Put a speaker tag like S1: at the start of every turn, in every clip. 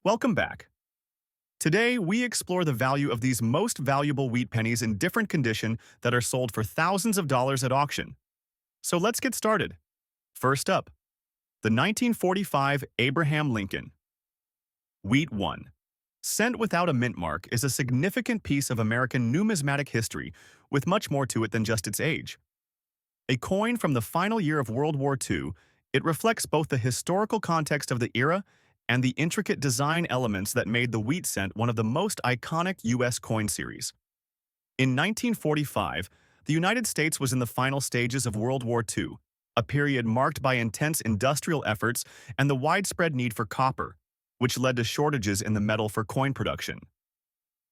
S1: Welcome back. Today, we explore the value of these most valuable wheat pennies in different condition that are sold for thousands of dollars at auction. So let's get started. First up, the 1945 Abraham Lincoln. Wheat 1. Cent without a mint mark is a significant piece of American numismatic history with much more to it than just its age. A coin from the final year of World War II, it reflects both the historical context of the era and the intricate design elements that made the wheat cent one of the most iconic U.S. coin series. In 1945, the United States was in the final stages of World War II, a period marked by intense industrial efforts and the widespread need for copper, which led to shortages in the metal for coin production.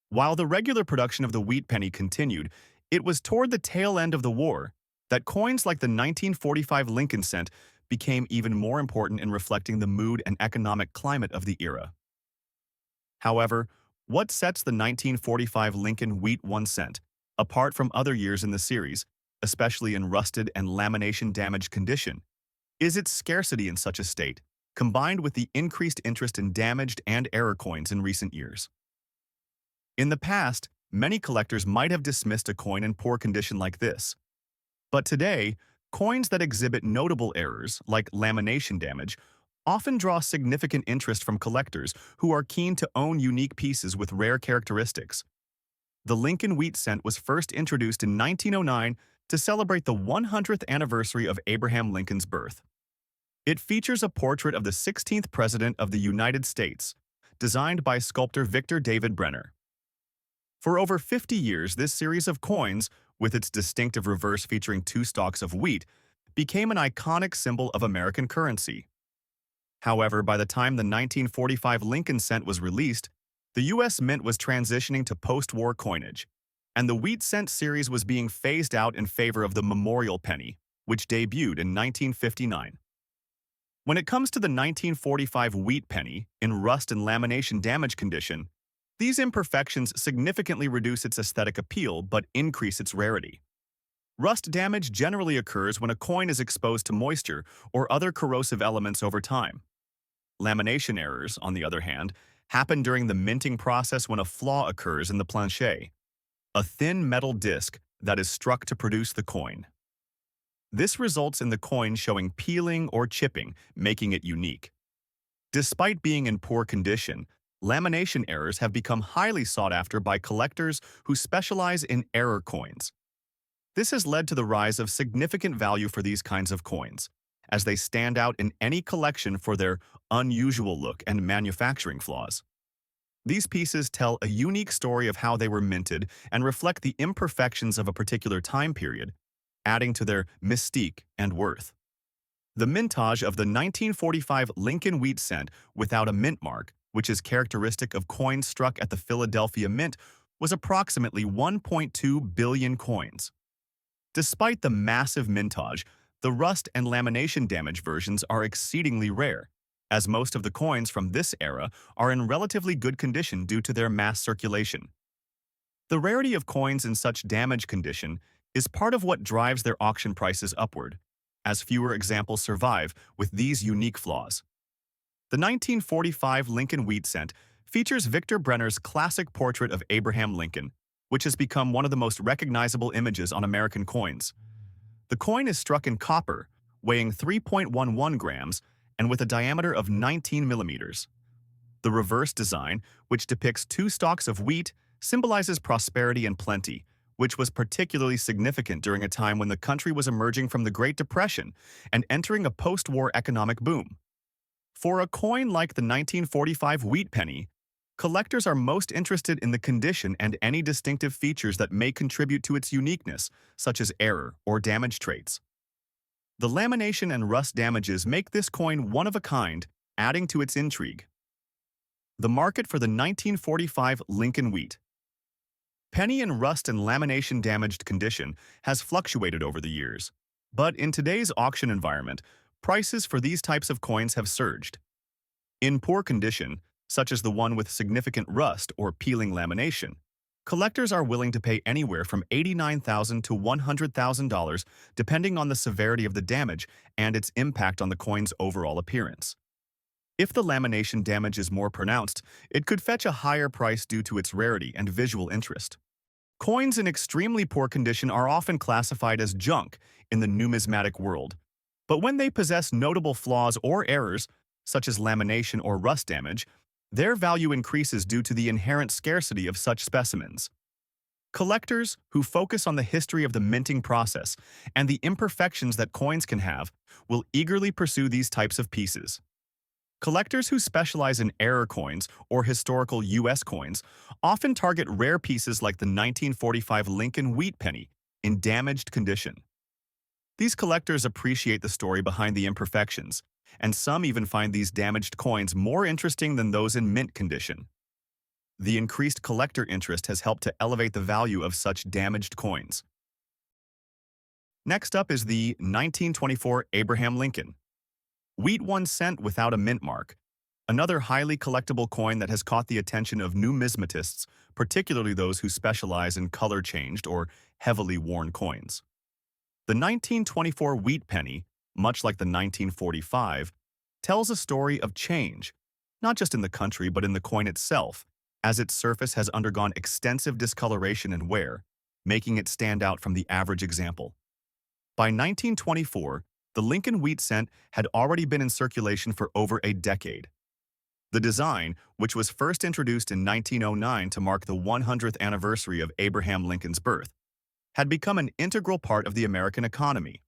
S1: While the regular production of the wheat penny continued, it was toward the tail end of the war that coins like the 1945 Lincoln cent became even more important in reflecting the mood and economic climate of the era. However, what sets the 1945 Lincoln Wheat 1 cent apart from other years in the series, especially in rusted and lamination-damaged condition, is its scarcity in such a state, combined with the increased interest in damaged and error coins in recent years. In the past, many collectors might have dismissed a coin in poor condition like this. But today, coins that exhibit notable errors, like lamination damage, often draw significant interest from collectors who are keen to own unique pieces with rare characteristics. The Lincoln Wheat cent was first introduced in 1909 to celebrate the 100th anniversary of Abraham Lincoln's birth. It features a portrait of the 16th President of the United States, designed by sculptor Victor David Brenner. For over 50 years, this series of coins, with its distinctive reverse featuring two stalks of wheat, became an iconic symbol of American currency. However, by the time the 1945 Lincoln cent was released, the U.S. Mint was transitioning to post-war coinage, and the wheat cent series was being phased out in favor of the memorial penny, which debuted in 1959. When it comes to the 1945 wheat penny, in rust and lamination damage condition, these imperfections significantly reduce its aesthetic appeal but increase its rarity. Rust damage generally occurs when a coin is exposed to moisture or other corrosive elements over time. Lamination errors, on the other hand, happen during the minting process when a flaw occurs in the plancher, a thin metal disc that is struck to produce the coin. This results in the coin showing peeling or chipping, making it unique. Despite being in poor condition, lamination errors have become highly sought after by collectors who specialize in error coins. This has led to the rise of significant value for these kinds of coins, as they stand out in any collection for their unusual look and manufacturing flaws. These pieces tell a unique story of how they were minted and reflect the imperfections of a particular time period, adding to their mystique and worth. The mintage of the 1945 Lincoln Wheat cent without a mint mark, which is characteristic of coins struck at the Philadelphia Mint, was approximately 1.2 billion coins. Despite the massive mintage, the rust and lamination damage versions are exceedingly rare, as most of the coins from this era are in relatively good condition due to their mass circulation. The rarity of coins in such damaged condition is part of what drives their auction prices upward, as fewer examples survive with these unique flaws. The 1945 Lincoln Wheat cent features Victor Brenner's classic portrait of Abraham Lincoln, which has become one of the most recognizable images on American coins. The coin is struck in copper, weighing 3.11 grams and with a diameter of 19 millimeters. The reverse design, which depicts two stalks of wheat, symbolizes prosperity and plenty, which was particularly significant during a time when the country was emerging from the Great Depression and entering a post-war economic boom. For a coin like the 1945 wheat penny, collectors are most interested in the condition and any distinctive features that may contribute to its uniqueness, such as error or damage traits. The lamination and rust damages make this coin one of a kind, adding to its intrigue. The market for the 1945 Lincoln Wheat penny in rust and lamination damaged condition has fluctuated over the years, but in today's auction environment, prices for these types of coins have surged. In poor condition, such as the one with significant rust or peeling lamination, collectors are willing to pay anywhere from $89,000 to $100,000 depending on the severity of the damage and its impact on the coin's overall appearance. If the lamination damage is more pronounced, it could fetch a higher price due to its rarity and visual interest. Coins in extremely poor condition are often classified as junk in the numismatic world, but when they possess notable flaws or errors, such as lamination or rust damage, their value increases due to the inherent scarcity of such specimens. Collectors who focus on the history of the minting process and the imperfections that coins can have will eagerly pursue these types of pieces. Collectors who specialize in error coins or historical U.S. coins often target rare pieces like the 1945 Lincoln wheat penny in damaged condition. These collectors appreciate the story behind the imperfections, and some even find these damaged coins more interesting than those in mint condition. The increased collector interest has helped to elevate the value of such damaged coins. Next up is the 1924 Abraham Lincoln wheat 1 cent without a mint mark, another highly collectible coin that has caught the attention of numismatists, particularly those who specialize in color-changed or heavily worn coins. The 1924 wheat penny, much like the 1945, tells a story of change, not just in the country but in the coin itself, as its surface has undergone extensive discoloration and wear, making it stand out from the average example. By 1924, the Lincoln wheat cent had already been in circulation for over a decade. The design, which was first introduced in 1909 to mark the 100th anniversary of Abraham Lincoln's birth, had become an integral part of the American economy.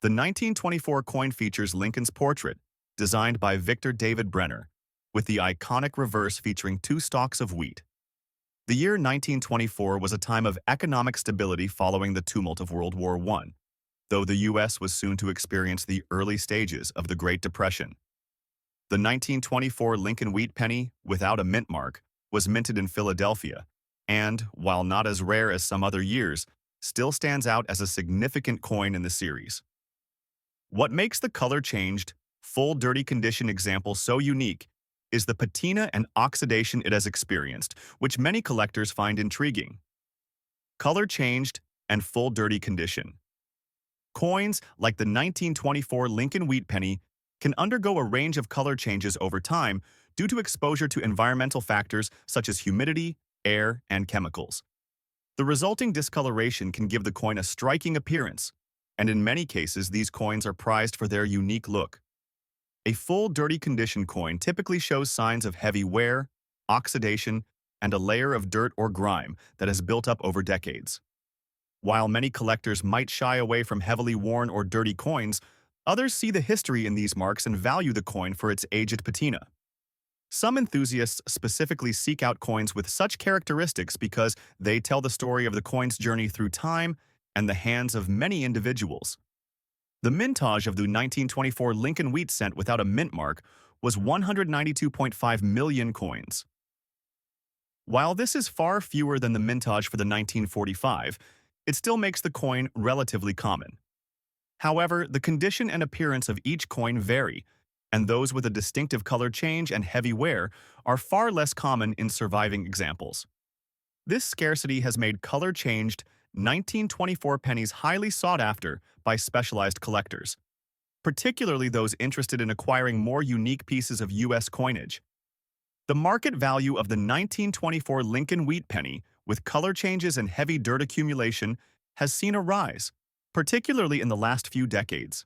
S1: The 1924 coin features Lincoln's portrait, designed by Victor David Brenner, with the iconic reverse featuring 2 stalks of wheat. The year 1924 was a time of economic stability following the tumult of World War I, though the U.S. was soon to experience the early stages of the Great Depression. The 1924 Lincoln wheat penny, without a mint mark, was minted in Philadelphia, and, while not as rare as some other years, still stands out as a significant coin in the series. What makes the color-changed, full dirty condition example so unique is the patina and oxidation it has experienced, which many collectors find intriguing. Color-changed and full dirty condition. Coins like the 1924 Lincoln wheat penny can undergo a range of color changes over time due to exposure to environmental factors such as humidity, air, and chemicals. The resulting discoloration can give the coin a striking appearance, and in many cases these coins are prized for their unique look. A full dirty condition coin typically shows signs of heavy wear, oxidation, and a layer of dirt or grime that has built up over decades. While many collectors might shy away from heavily worn or dirty coins, others see the history in these marks and value the coin for its aged patina. Some enthusiasts specifically seek out coins with such characteristics because they tell the story of the coin's journey through time and the hands of many individuals. The mintage of the 1924 Lincoln wheat cent without a mint mark was 192.5 million coins. While this is far fewer than the mintage for the 1945, it still makes the coin relatively common. However, the condition and appearance of each coin vary, and those with a distinctive color change and heavy wear are far less common in surviving examples. This scarcity has made color-changed 1924 pennies highly sought after by specialized collectors, particularly those interested in acquiring more unique pieces of U.S. coinage. The market value of the 1924 Lincoln wheat penny, with color changes and heavy dirt accumulation, has seen a rise, particularly in the last few decades.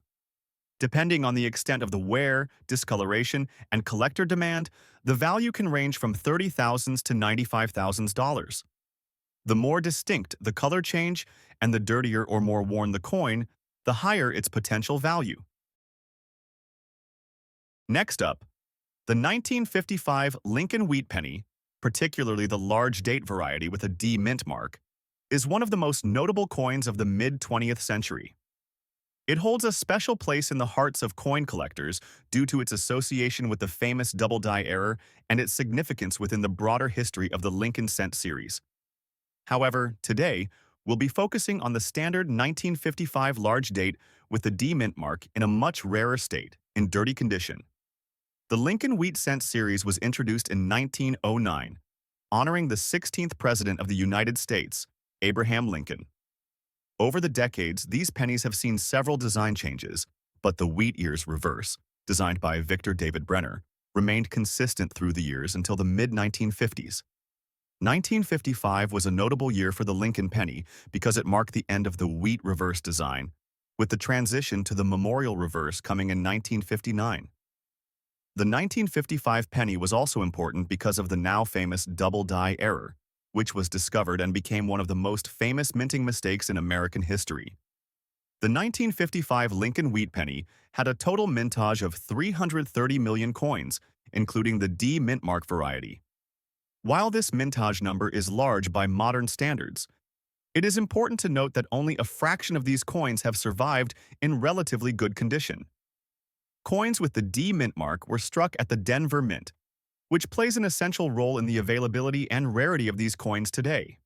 S1: Depending on the extent of the wear, discoloration, and collector demand, the value can range from $30,000 to $95,000. The more distinct the color change and the dirtier or more worn the coin, the higher its potential value. Next up, the 1955 Lincoln wheat penny, particularly the large date variety with a D mint mark, is one of the most notable coins of the mid-20th century. It holds a special place in the hearts of coin collectors due to its association with the famous double die error and its significance within the broader history of the Lincoln cent series. However, today, we'll be focusing on the standard 1955 large date with the D mint mark in a much rarer state, in dirty condition. The Lincoln wheat cent series was introduced in 1909, honoring the 16th President of the United States, Abraham Lincoln. Over the decades, these pennies have seen several design changes, but the wheat ears reverse, designed by Victor David Brenner, remained consistent through the years until the mid-1950s. 1955 was a notable year for the Lincoln penny because it marked the end of the wheat reverse design, with the transition to the memorial reverse coming in 1959. The 1955 penny was also important because of the now famous double die error, which was discovered and became one of the most famous minting mistakes in American history. The 1955 Lincoln wheat penny had a total mintage of 330 million coins, including the D mint mark variety. While this mintage number is large by modern standards, it is important to note that only a fraction of these coins have survived in relatively good condition. Coins with the D mint mark were struck at the Denver Mint, which plays an essential role in the availability and rarity of these coins today.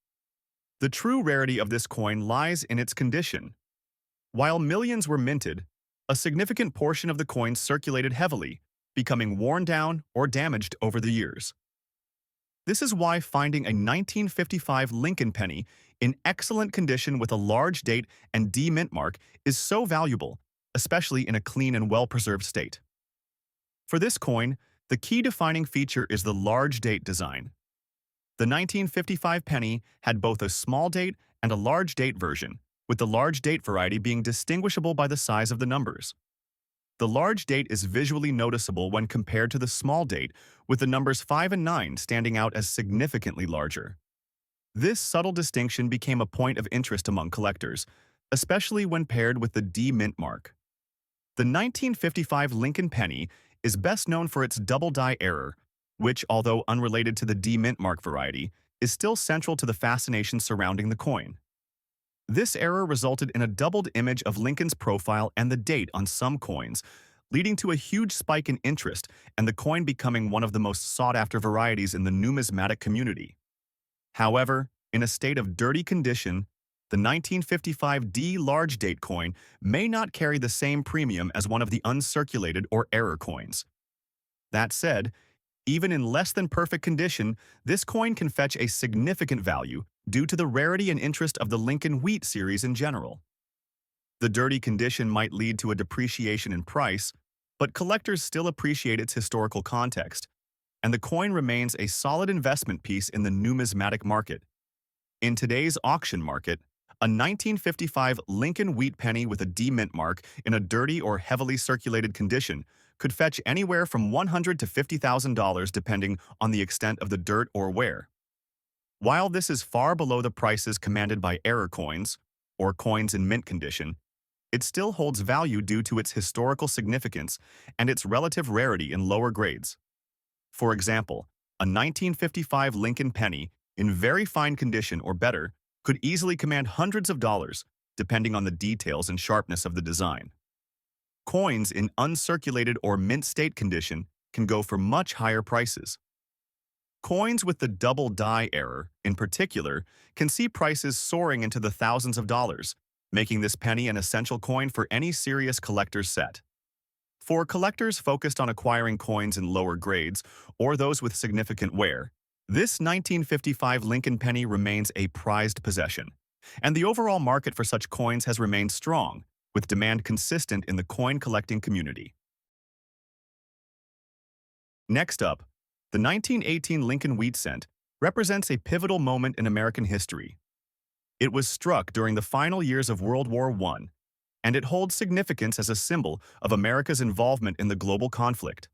S1: The true rarity of this coin lies in its condition. While millions were minted, a significant portion of the coins circulated heavily, becoming worn down or damaged over the years. This is why finding a 1955 Lincoln penny in excellent condition with a large date and D mint mark is so valuable, especially in a clean and well-preserved state. For this coin, the key defining feature is the large date design. The 1955 penny had both a small date and a large date version, with the large date variety being distinguishable by the size of the numbers. The large date is visually noticeable when compared to the small date, with the numbers 5 and 9 standing out as significantly larger. This subtle distinction became a point of interest among collectors, especially when paired with the D mint mark. The 1955 Lincoln penny is best known for its double die error, which, although unrelated to the D mint mark variety, is still central to the fascination surrounding the coin. This error resulted in a doubled image of Lincoln's profile and the date on some coins, leading to a huge spike in interest and the coin becoming one of the most sought-after varieties in the numismatic community. However, in a state of dirty condition, the 1955 D large date coin may not carry the same premium as one of the uncirculated or error coins. That said, even in less than perfect condition, this coin can fetch a significant value due to the rarity and interest of the Lincoln Wheat series in general. The dirty condition might lead to a depreciation in price, but collectors still appreciate its historical context, and the coin remains a solid investment piece in the numismatic market. In today's auction market, a 1955 Lincoln wheat penny with a D mint mark in a dirty or heavily circulated condition could fetch anywhere from $100,000 to $50,000 depending on the extent of the dirt or wear. While this is far below the prices commanded by error coins, or coins in mint condition, it still holds value due to its historical significance and its relative rarity in lower grades. For example, a 1955 Lincoln penny in very fine condition or better could easily command hundreds of dollars, depending on the details and sharpness of the design. Coins in uncirculated or mint state condition can go for much higher prices. Coins with the double die error, in particular, can see prices soaring into the thousands of dollars, making this penny an essential coin for any serious collector's set. For collectors focused on acquiring coins in lower grades or those with significant wear, this 1955 Lincoln penny remains a prized possession, and the overall market for such coins has remained strong, with demand consistent in the coin collecting community. Next up, the 1918 Lincoln Wheat Cent represents a pivotal moment in American history. It was struck during the final years of World War I, and it holds significance as a symbol of America's involvement in the global conflict.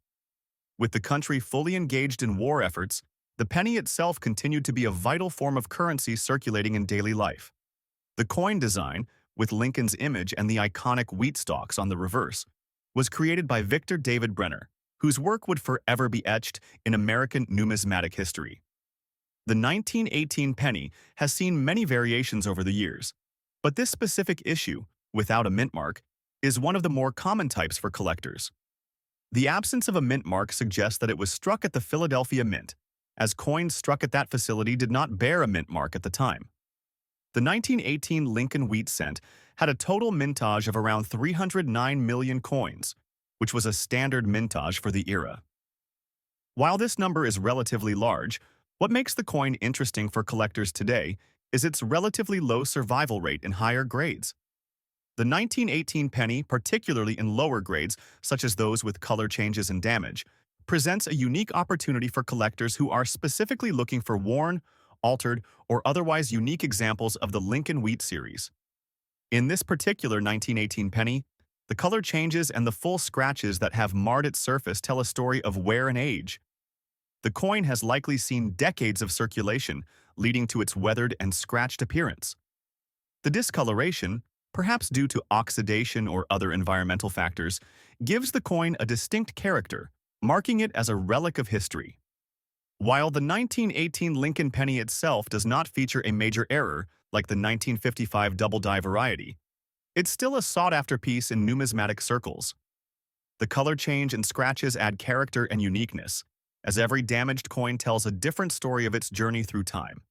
S1: With the country fully engaged in war efforts, the penny itself continued to be a vital form of currency circulating in daily life. The coin design, with Lincoln's image and the iconic wheat stalks on the reverse, was created by Victor David Brenner, whose work would forever be etched in American numismatic history. The 1918 penny has seen many variations over the years, but this specific issue, without a mint mark, is one of the more common types for collectors. The absence of a mint mark suggests that it was struck at the Philadelphia Mint, as coins struck at that facility did not bear a mint mark at the time. The 1918 Lincoln Wheat Cent had a total mintage of around 309 million coins, which was a standard mintage for the era. While this number is relatively large, what makes the coin interesting for collectors today is its relatively low survival rate in higher grades. The 1918 penny, particularly in lower grades, such as those with color changes and damage, presents a unique opportunity for collectors who are specifically looking for worn, altered, or otherwise unique examples of the Lincoln Wheat series. In this particular 1918 penny, the color changes and the full scratches that have marred its surface tell a story of wear and age. The coin has likely seen decades of circulation, leading to its weathered and scratched appearance. The discoloration, perhaps due to oxidation or other environmental factors, gives the coin a distinct character, marking it as a relic of history. While the 1918 Lincoln penny itself does not feature a major error like the 1955 double-die variety, it's still a sought-after piece in numismatic circles. The color change and scratches add character and uniqueness, as every damaged coin tells a different story of its journey through time.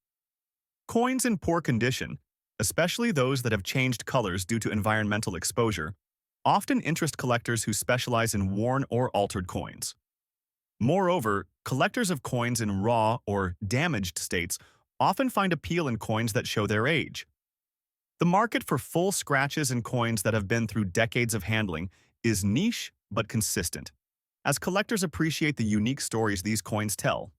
S1: Coins in poor condition, especially those that have changed colors due to environmental exposure, often interest collectors who specialize in worn or altered coins. Moreover, collectors of coins in raw or damaged states often find appeal in coins that show their age. The market for full scratches in coins that have been through decades of handling is niche but consistent, as collectors appreciate the unique stories these coins tell.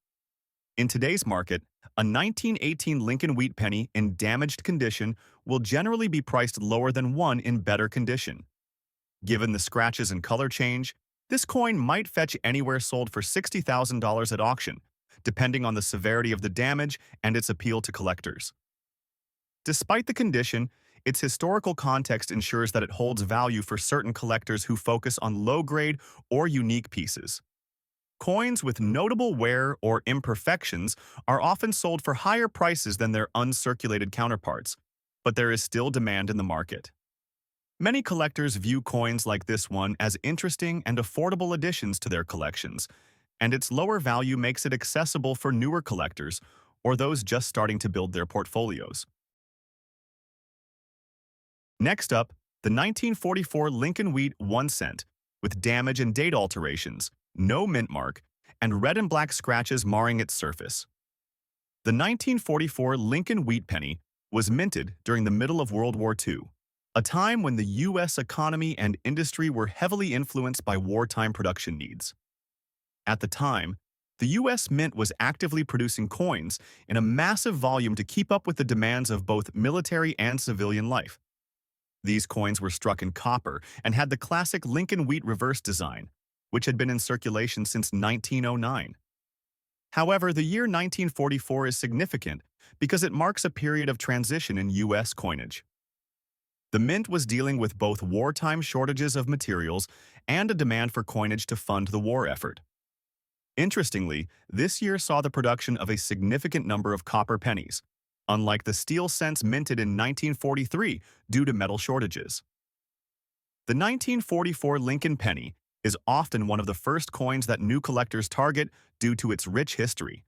S1: In today's market, a 1918 Lincoln Wheat penny in damaged condition will generally be priced lower than one in better condition. Given the scratches and color change, this coin might fetch anywhere sold for $60,000 at auction, depending on the severity of the damage and its appeal to collectors. Despite the condition, its historical context ensures that it holds value for certain collectors who focus on low-grade or unique pieces. Coins with notable wear or imperfections are often sold for higher prices than their uncirculated counterparts, but there is still demand in the market. Many collectors view coins like this one as interesting and affordable additions to their collections, and its lower value makes it accessible for newer collectors or those just starting to build their portfolios. Next up, the 1944 Lincoln Wheat 1 cent, with damage and date alterations, no mint mark, and red and black scratches marring its surface. The 1944 Lincoln Wheat penny was minted during the middle of World War II, a time when the U.S. economy and industry were heavily influenced by wartime production needs. At the time, the U.S. Mint was actively producing coins in a massive volume to keep up with the demands of both military and civilian life. These coins were struck in copper and had the classic Lincoln Wheat reverse design, which had been in circulation since 1909. However, the year 1944 is significant because it marks a period of transition in U.S. coinage. The mint was dealing with both wartime shortages of materials and a demand for coinage to fund the war effort. Interestingly, this year saw the production of a significant number of copper pennies, unlike the steel cents minted in 1943 due to metal shortages. The 1944 Lincoln penny is often one of the first coins that new collectors target due to its rich history,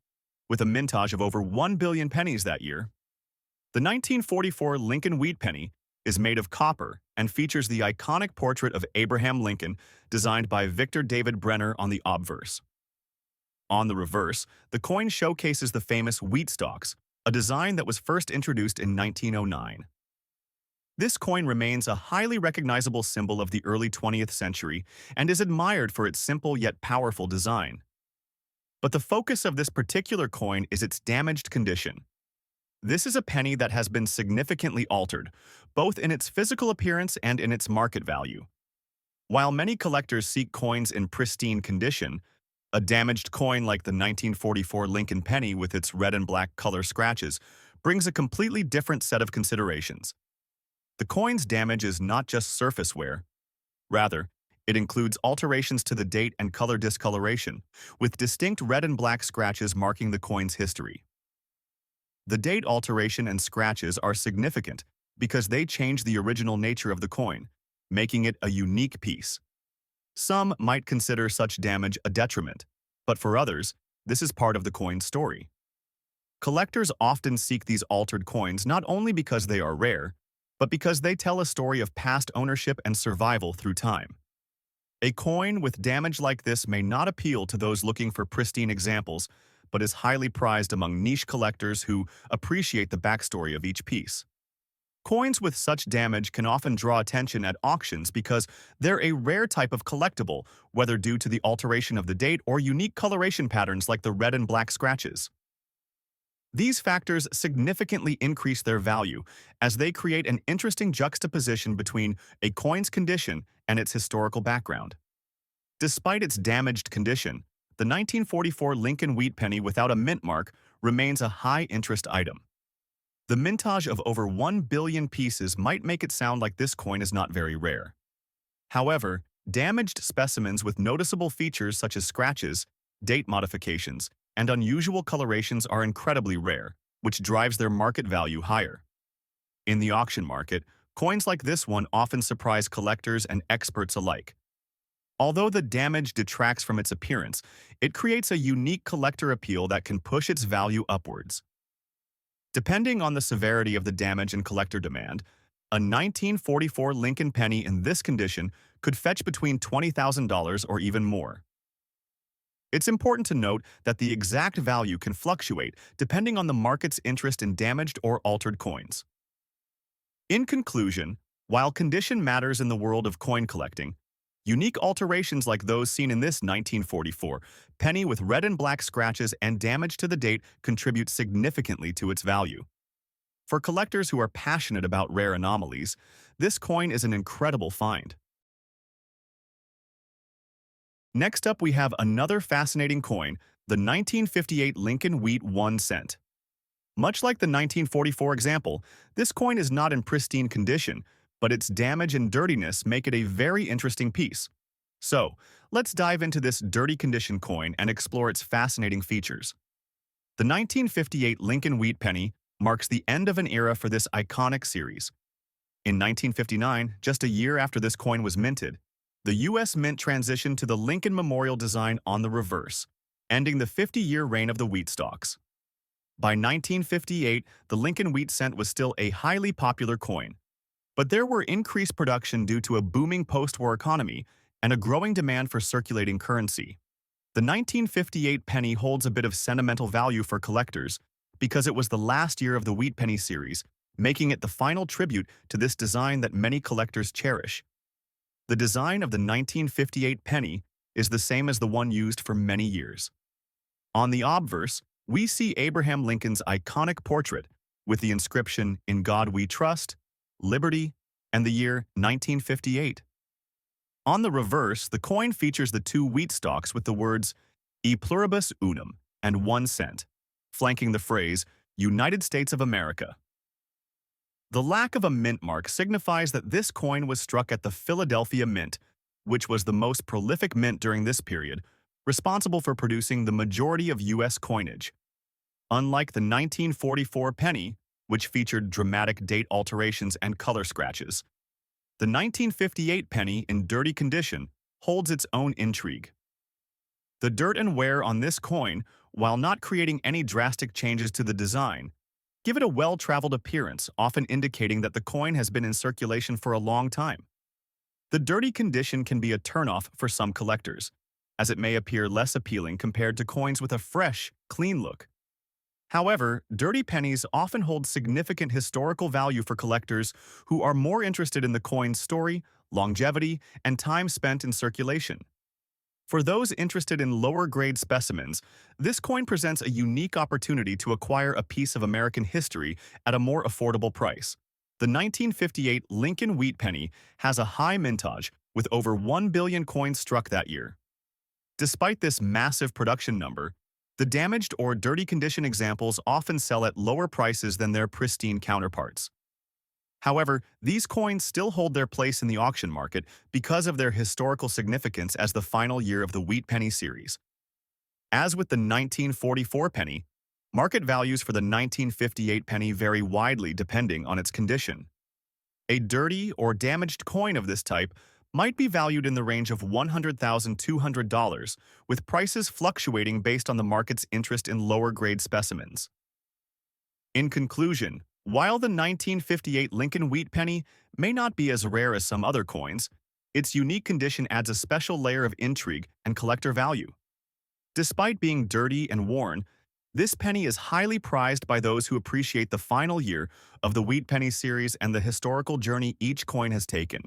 S1: with a mintage of over 1 billion pennies that year. The 1944 Lincoln Wheat penny is made of copper and features the iconic portrait of Abraham Lincoln designed by Victor David Brenner on the obverse. On the reverse, the coin showcases the famous wheat stalks, a design that was first introduced in 1909. This coin remains a highly recognizable symbol of the early 20th century and is admired for its simple yet powerful design. But the focus of this particular coin is its damaged condition. This is a penny that has been significantly altered, both in its physical appearance and in its market value. While many collectors seek coins in pristine condition, a damaged coin like the 1944 Lincoln penny with its red and black color scratches brings a completely different set of considerations. The coin's damage is not just surface wear. Rather, it includes alterations to the date and color discoloration, with distinct red and black scratches marking the coin's history. The date alteration and scratches are significant because they change the original nature of the coin, making it a unique piece. Some might consider such damage a detriment, but for others, this is part of the coin's story. Collectors often seek these altered coins not only because they are rare, but because they tell a story of past ownership and survival through time. A coin with damage like this may not appeal to those looking for pristine examples, but is highly prized among niche collectors who appreciate the backstory of each piece. Coins with such damage can often draw attention at auctions because they're a rare type of collectible, whether due to the alteration of the date or unique coloration patterns like the red and black scratches. These factors significantly increase their value, as they create an interesting juxtaposition between a coin's condition and its historical background. Despite its damaged condition, the 1944 Lincoln wheat penny without a mint mark remains a high-interest item. The mintage of over 1 billion pieces might make it sound like this coin is not very rare. However, damaged specimens with noticeable features such as scratches, date modifications, and unusual colorations are incredibly rare, which drives their market value higher. In the auction market, coins like this one often surprise collectors and experts alike. Although the damage detracts from its appearance, it creates a unique collector appeal that can push its value upwards. Depending on the severity of the damage and collector demand, a 1944 Lincoln penny in this condition could fetch between $20,000 or even more. It's important to note that the exact value can fluctuate depending on the market's interest in damaged or altered coins. In conclusion, while condition matters in the world of coin collecting, unique alterations like those seen in this 1944 penny with red and black scratches and damage to the date contribute significantly to its value. For collectors who are passionate about rare anomalies, this coin is an incredible find. Next up, we have another fascinating coin, the 1958 Lincoln wheat 1 cent. Much like the 1944 example, this coin is not in pristine condition, but its damage and dirtiness make it a very interesting piece. So, let's dive into this dirty condition coin and explore its fascinating features. The 1958 Lincoln wheat penny marks the end of an era for this iconic series. In 1959, just a year after this coin was minted, the U.S. Mint transitioned to the Lincoln Memorial design on the reverse, ending the 50-year reign of the wheat stalks. By 1958, the Lincoln wheat cent was still a highly popular coin, but there were increased production due to a booming post-war economy and a growing demand for circulating currency. The 1958 penny holds a bit of sentimental value for collectors because it was the last year of the wheat penny series, making it the final tribute to this design that many collectors cherish. The design of the 1958 penny is the same as the one used for many years. On the obverse, we see Abraham Lincoln's iconic portrait with the inscription, "In God We Trust," "Liberty," and the year 1958. On the reverse, the coin features the two wheat stalks with the words "E pluribus unum" and 1 cent, flanking the phrase "United States of America." The lack of a mint mark signifies that this coin was struck at the Philadelphia Mint, which was the most prolific mint during this period, responsible for producing the majority of U.S. coinage. Unlike the 1944 penny, which featured dramatic date alterations and color scratches, the 1958 penny in dirty condition holds its own intrigue. The dirt and wear on this coin, while not creating any drastic changes to the design, give it a well-traveled appearance, often indicating that the coin has been in circulation for a long time. The dirty condition can be a turnoff for some collectors, as it may appear less appealing compared to coins with a fresh, clean look. However, dirty pennies often hold significant historical value for collectors who are more interested in the coin's story, longevity, and time spent in circulation. For those interested in lower-grade specimens, this coin presents a unique opportunity to acquire a piece of American history at a more affordable price. The 1958 Lincoln wheat penny has a high mintage, with over 1 billion coins struck that year. Despite this massive production number, the damaged or dirty condition examples often sell at lower prices than their pristine counterparts. However, these coins still hold their place in the auction market because of their historical significance as the final year of the wheat penny series. As with the 1944 penny, market values for the 1958 penny vary widely depending on its condition. A dirty or damaged coin of this type might be valued in the range of $100,200, with prices fluctuating based on the market's interest in lower-grade specimens. In conclusion, while the 1958 Lincoln wheat penny may not be as rare as some other coins, its unique condition adds a special layer of intrigue and collector value. Despite being dirty and worn, This penny is highly prized by those who appreciate the final year of the Wheat Penny series and the historical journey each coin has taken.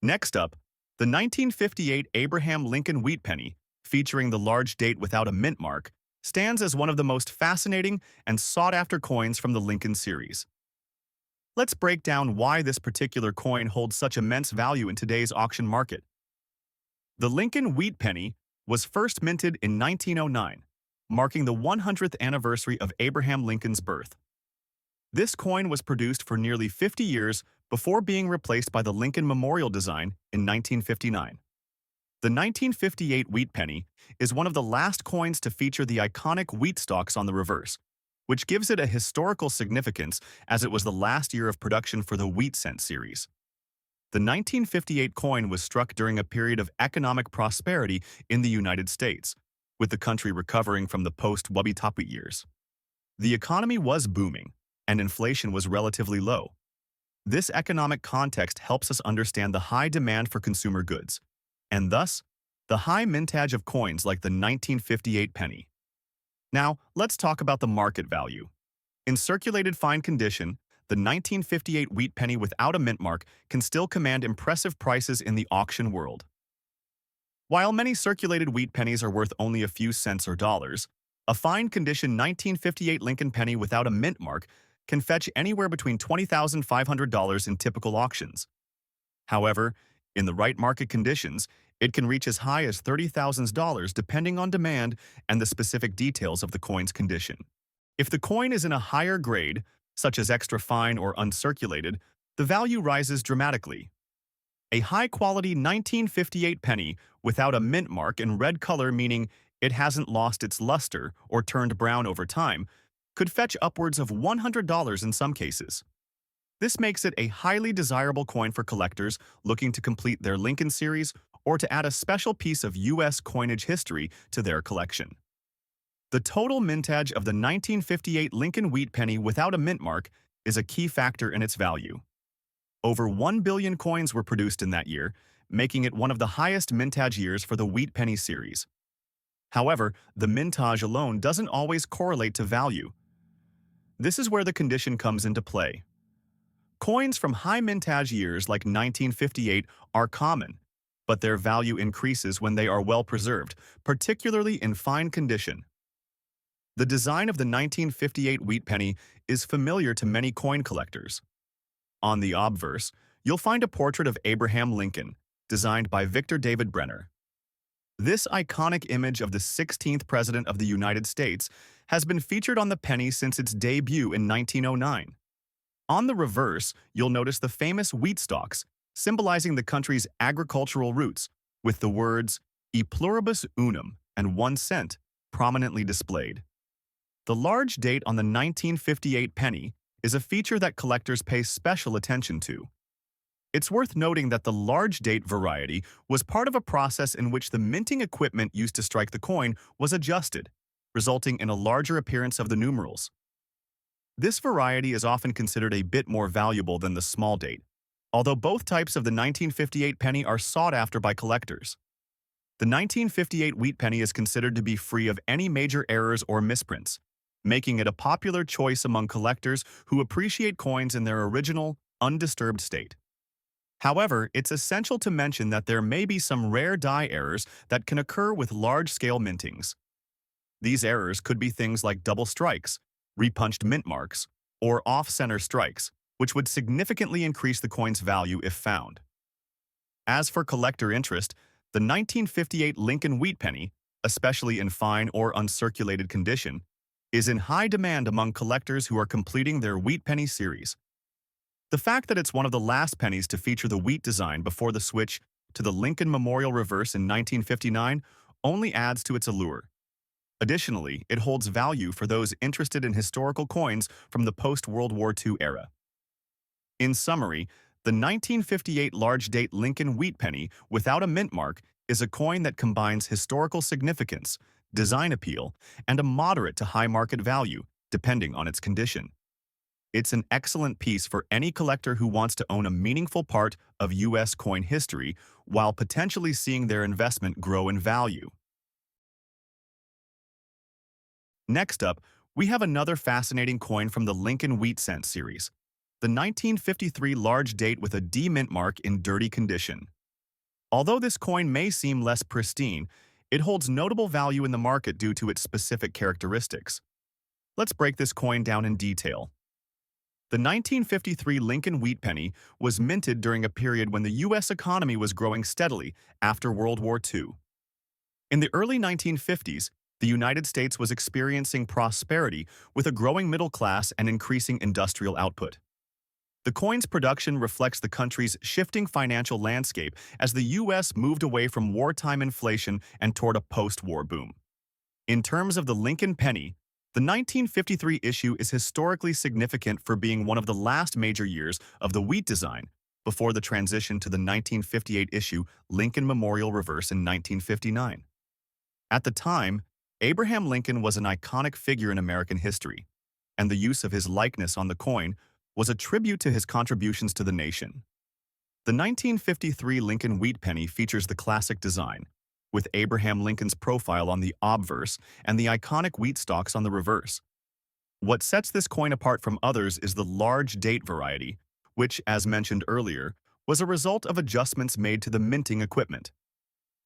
S1: Next up, the 1958 Abraham Lincoln Wheat Penny, featuring the large date without a mint mark, stands as one of the most fascinating and sought-after coins from the Lincoln series. Let's break down why this particular coin holds such immense value in today's auction market. The Lincoln Wheat Penny was first minted in 1909, marking the 100th anniversary of Abraham Lincoln's birth. This coin was produced for nearly 50 years before being replaced by the Lincoln Memorial design in 1959. The 1958 Wheat Penny is one of the last coins to feature the iconic wheat stalks on the reverse, which gives it a historical significance as it was the last year of production for the wheat cent series. The 1958 coin was struck during a period of economic prosperity in the United States, with the country recovering from the post-Wubby years. The economy was booming, and inflation was relatively low. This economic context helps us understand the high demand for consumer goods, and thus, the high mintage of coins like the 1958 penny. Now, let's talk about the market value. In circulated fine condition, the 1958 wheat penny without a mint mark can still command impressive prices in the auction world. While many circulated wheat pennies are worth only a few cents or dollars, a fine condition 1958 Lincoln penny without a mint mark can fetch anywhere between $20,500 in typical auctions. However, in the right market conditions, it can reach as high as $30,000 depending on demand and the specific details of the coin's condition. If the coin is in a higher grade, such as extra fine or uncirculated, the value rises dramatically. A high-quality 1958 penny without a mint mark in red color, meaning it hasn't lost its luster or turned brown over time, could fetch upwards of $100 in some cases. This makes it a highly desirable coin for collectors looking to complete their Lincoln series or to add a special piece of U.S. coinage history to their collection. The total mintage of the 1958 Lincoln Wheat Penny without a mint mark is a key factor in its value. Over 1 billion coins were produced in that year, making it one of the highest mintage years for the Wheat Penny series. However, the mintage alone doesn't always correlate to value. This is where the condition comes into play. Coins from high mintage years like 1958 are common, but their value increases when they are well preserved, particularly in fine condition. The design of the 1958 wheat penny is familiar to many coin collectors. On the obverse, you'll find a portrait of Abraham Lincoln, designed by Victor David Brenner. This iconic image of the 16th President of the United States has been featured on the penny since its debut in 1909. On the reverse, you'll notice the famous wheat stalks, symbolizing the country's agricultural roots, with the words "E pluribus unum" and 1 cent prominently displayed. The large date on the 1958 penny is a feature that collectors pay special attention to. It's worth noting that the large date variety was part of a process in which the minting equipment used to strike the coin was adjusted, resulting in a larger appearance of the numerals. This variety is often considered a bit more valuable than the small date, although both types of the 1958 penny are sought after by collectors. The 1958 wheat penny is considered to be free of any major errors or misprints, making it a popular choice among collectors who appreciate coins in their original, undisturbed state. However, it's essential to mention that there may be some rare die errors that can occur with large-scale mintings. These errors could be things like double strikes, repunched mint marks, or off-center strikes, which would significantly increase the coin's value if found. As for collector interest, the 1958 Lincoln Wheat Penny, especially in fine or uncirculated condition, is in high demand among collectors who are completing their Wheat Penny series. The fact that it's one of the last pennies to feature the wheat design before the switch to the Lincoln Memorial reverse in 1959 only adds to its allure. Additionally, it holds value for those interested in historical coins from the post-World War II era. In summary, the 1958 large-date Lincoln Wheat Penny without a mint mark is a coin that combines historical significance, design appeal, and a moderate to high market value, depending on its condition. It's an excellent piece for any collector who wants to own a meaningful part of U.S. coin history while potentially seeing their investment grow in value. Next up, we have another fascinating coin from the Lincoln Wheat Cent series, the 1953 large date with a D mint mark in dirty condition. Although this coin may seem less pristine, it holds notable value in the market due to its specific characteristics. Let's break this coin down in detail. The 1953 Lincoln Wheat Penny was minted during a period when the U.S. economy was growing steadily after World War II. In the early 1950s, the United States was experiencing prosperity with a growing middle class and increasing industrial output. The coin's production reflects the country's shifting financial landscape as the U.S. moved away from wartime inflation and toward a post-war boom. In terms of the Lincoln penny, the 1953 issue is historically significant for being one of the last major years of the wheat design before the transition to the 1958 issue Lincoln Memorial Reverse in 1959. At the time, Abraham Lincoln was an iconic figure in American history, and the use of his likeness on the coin was a tribute to his contributions to the nation. The 1953 Lincoln Wheat Penny features the classic design, with Abraham Lincoln's profile on the obverse and the iconic wheat stalks on the reverse. What sets this coin apart from others is the large date variety, which, as mentioned earlier, was a result of adjustments made to the minting equipment.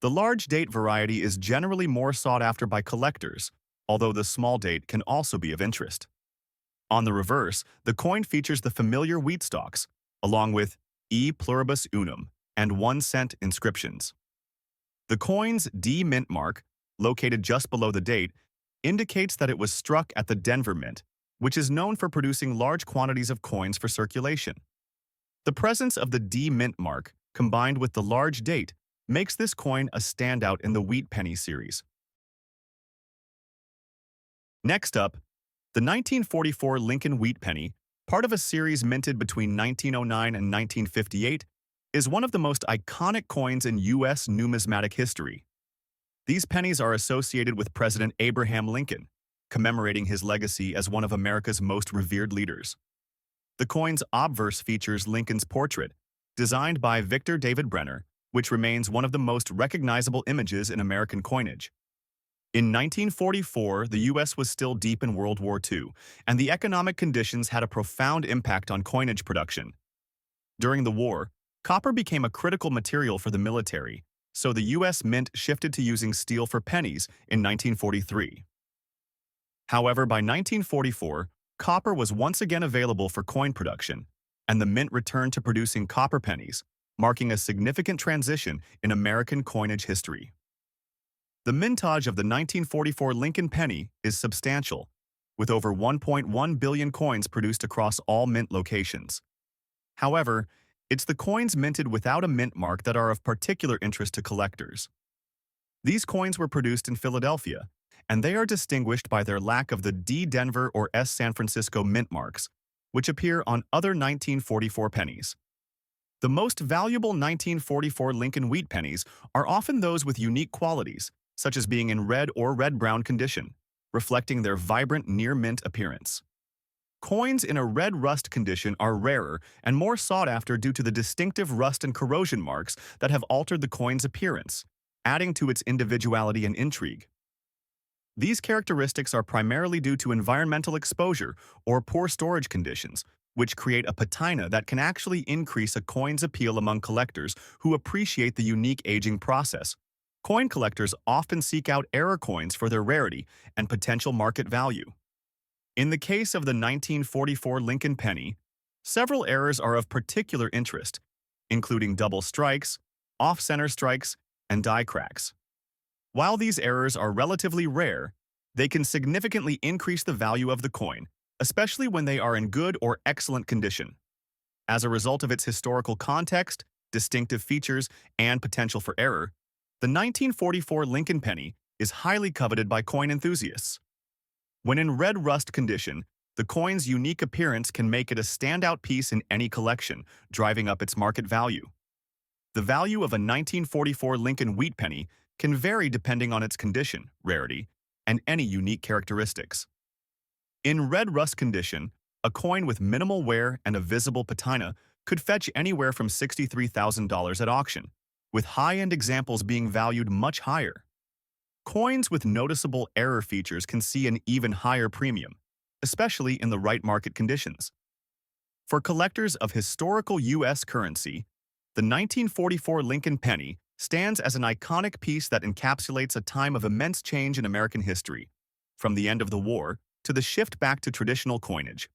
S1: The large date variety is generally more sought after by collectors, although the small date can also be of interest. On the reverse, the coin features the familiar wheat stalks, along with E pluribus unum and 1 cent inscriptions. The coin's D mint mark, located just below the date, indicates that it was struck at the Denver Mint, which is known for producing large quantities of coins for circulation. The presence of the D mint mark, combined with the large date, makes this coin a standout in the Wheat Penny series. Next up, the 1944 Lincoln Wheat Penny, part of a series minted between 1909 and 1958, is one of the most iconic coins in U.S. numismatic history. These pennies are associated with President Abraham Lincoln, commemorating his legacy as one of America's most revered leaders. The coin's obverse features Lincoln's portrait, designed by Victor David Brenner, which remains one of the most recognizable images in American coinage. In 1944, the U.S. was still deep in World War II, and the economic conditions had a profound impact on coinage production. During the war, copper became a critical material for the military, so the U.S. Mint shifted to using steel for pennies in 1943. However, by 1944, copper was once again available for coin production, and the Mint returned to producing copper pennies, marking a significant transition in American coinage history. The mintage of the 1944 Lincoln penny is substantial, with over 1.1 billion coins produced across all mint locations. However, it's the coins minted without a mint mark that are of particular interest to collectors. These coins were produced in Philadelphia, and they are distinguished by their lack of the D Denver or S San Francisco mint marks, which appear on other 1944 pennies. The most valuable 1944 Lincoln Wheat pennies are often those with unique qualities, such as being in red or red-brown condition, reflecting their vibrant near-mint appearance. Coins in a red rust condition are rarer and more sought after due to the distinctive rust and corrosion marks that have altered the coin's appearance, adding to its individuality and intrigue. These characteristics are primarily due to environmental exposure or poor storage conditions, which create a patina that can actually increase a coin's appeal among collectors who appreciate the unique aging process. Coin collectors often seek out error coins for their rarity and potential market value. In the case of the 1944 Lincoln penny, several errors are of particular interest, including double strikes, off-center strikes, and die cracks. While these errors are relatively rare, they can significantly increase the value of the coin, especially when they are in good or excellent condition. As a result of its historical context, distinctive features, and potential for error, the 1944 Lincoln penny is highly coveted by coin enthusiasts. When in red rust condition, the coin's unique appearance can make it a standout piece in any collection, driving up its market value. The value of a 1944 Lincoln Wheat penny can vary depending on its condition, rarity, and any unique characteristics. In red rust condition, a coin with minimal wear and a visible patina could fetch anywhere from $63,000 at auction, with high-end examples being valued much higher. Coins with noticeable error features can see an even higher premium, especially in the right market conditions. For collectors of historical U.S. currency, the 1944 Lincoln penny stands as an iconic piece that encapsulates a time of immense change in American history, from the end of the war to the shift back to traditional coinage.